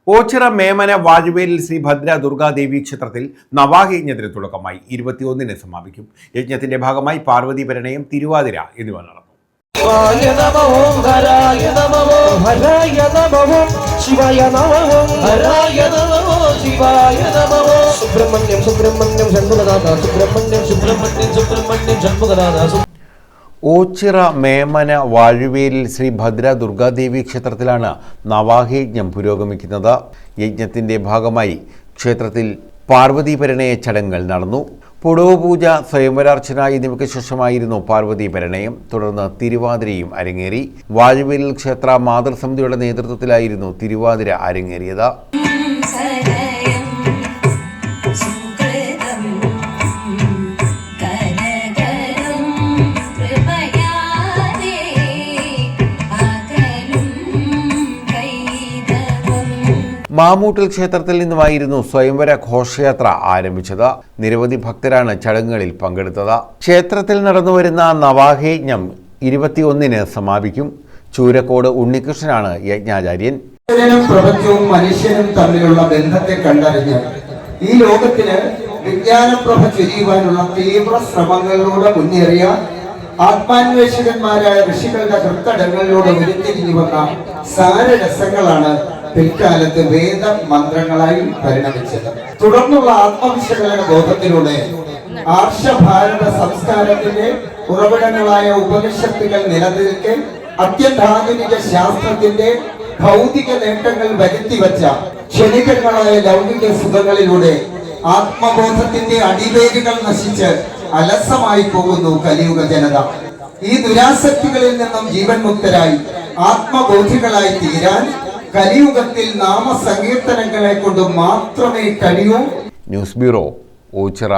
ഓച്ചിറ മേമന വാഴുവേലിൽ ശ്രീ ഭദ്ര ദുർഗാദേവി ക്ഷേത്രത്തിൽ നവാഹയജ്ഞത്തിന് തുടക്കമായി 21-ന് സമാപിക്കും. യജ്ഞത്തിന്റെ ഭാഗമായി പാർവതി പരിണയം, തിരുവാതിര എന്നിവ നടന്നു. ഓച്ചിറ മേമന വാഴുവേലിൽ ശ്രീ ഭദ്ര ദുർഗാദേവി ക്ഷേത്രത്തിലാണ് നവാഹയജ്ഞം പുരോഗമിക്കുന്നത്. യജ്ഞത്തിന്റെ ഭാഗമായി ക്ഷേത്രത്തിൽ പാർവതി പരിണയ ചടങ്ങുകൾ നടന്നു. പുടവ് പൂജ, സ്വയംവരാർച്ചന എന്നിവയ്ക്ക് ശേഷമായിരുന്നു പാർവതി പരിണയം. തുടർന്ന് തിരുവാതിരയും അരങ്ങേറി. വാഴുവേലിൽ ക്ഷേത്ര മാതൃസമിതിയുടെ നേതൃത്വത്തിലായിരുന്നു തിരുവാതിര അരങ്ങേറിയത്. മാമൂട്ടിൽ ക്ഷേത്രത്തിൽ നിന്നുമായിരുന്നു സ്വയംവര ഘോഷയാത്ര ആരംഭിച്ചത്. നിരവധി ഭക്തരാണ് ചടങ്ങുകളിൽ പങ്കെടുത്തത്. ക്ഷേത്രത്തിൽ നടന്നുവരുന്ന നവാഹയജ്ഞം 21-ന് സമാപിക്കും. ചൂരക്കോട് ഉണ്ണികൃഷ്ണനാണ് യജ്ഞാചാര്യൻ. പ്രപഞ്ചവും മനുഷ്യനും തമ്മിലുള്ള ബന്ധത്തെ കണ്ടറിഞ്ഞ് ഈ ലോകത്തിന് വിജ്ഞാനപ്രഭ ചൊരിയുവാനുള്ള തീവ്ര ശ്രമങ്ങളിലൂടെ മുന്നേറിയ ആത്മാന്വേഷകന്മാരായ ഋഷികളുടെ ഹൃത്തടങ്ങളിലൂടെ ഉരുത്തിരിഞ്ഞു വന്ന സാരരസങ്ങളാണ് പിൽക്കാലത്ത് വേദ മന്ത്രങ്ങളായി പരിണമിച്ചത്. തുടർന്നുള്ള ആത്മവിശകലന ബോധത്തിലൂടെ ആർഷഭാരത സംസ്കാരത്തിന്റെ ഉറവിടങ്ങളായ ഉപനിഷത്തുകൾ നിലനിൽക്കെ അത്യന്താധുനിക ശാസ്ത്രത്തിന്റെ ഭൗതിക നേട്ടങ്ങൾ വരുത്തിവെച്ച ക്ഷണികങ്ങളായ ലൗകിക സുഖങ്ങളിലൂടെ ആത്മബോധത്തിന്റെ അടിവേരുകൾ നശിച്ച് അലസമായി പോകുന്നു കലിയുഗ ജനത. ഈ ദുരാസക്തികളിൽ നിന്നും ജീവൻ മുക്തരായി ആത്മബോധികളായി തീരാൻ കലിയുഗത്തിൽ നാമസങ്കീർത്തനങ്ങളെ കൊണ്ട് മാത്രമേ കഴിയൂ. News bureau, Ochira.